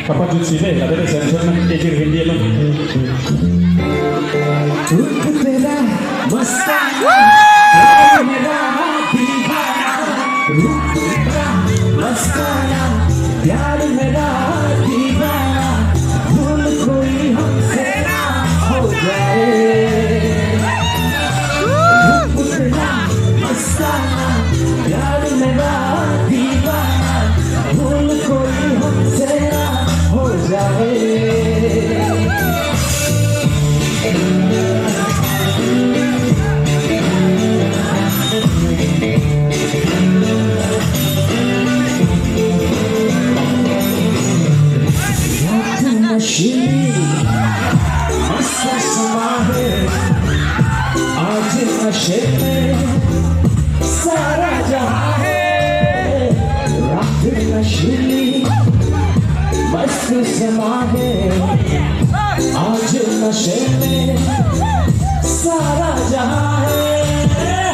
Kapag yun sila, labi na sensor na ejir hindi alam. रुक तेरा मस्ताना मेरा दीवाना रुक तेरा मस्ताना प्यार मेरा दीवाना भूल कोई हमसे ना हो जाए रुक तेरा मस्ताना प्यार मेरा दीवाना भूल कोई हमसे ना हो जाए मस्ता समा है आज नशे में सारा जहां है रात नशीली मस्त समा है आज नशे में सारा जहां है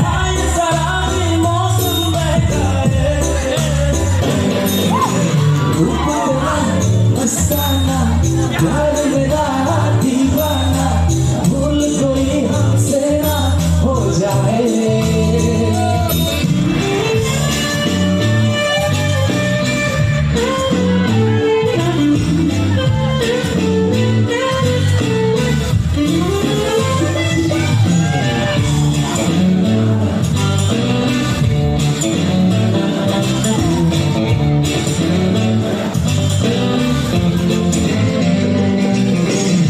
हाय सराबी मौसम बहका है मस्ताना प्यार मेरा दीवाना भूल कोई हमसे ना हो जाए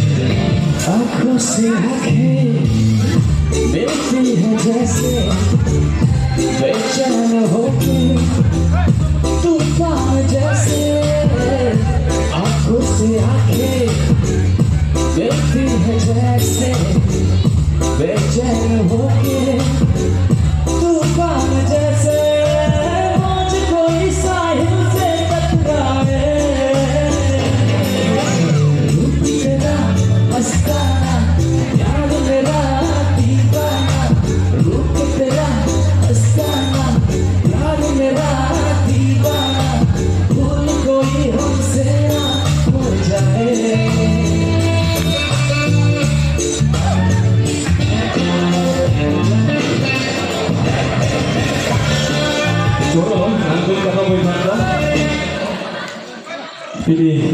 आँखों से आँखें मिलती है जैसे बेचैन होके तूफान जैसे आँखों से आँखें मिलती है जैसे बेचैन होके तूफान जैसे मौज कोई साहिल से टकराए मस्ताना प्यार मेरा दीवाना रूप तेरा मस्ताना प्यार मेरा दीवाना भूल कोई हमसे ना हो जाए Choro, nandun ka pa ba yung mata? Pili.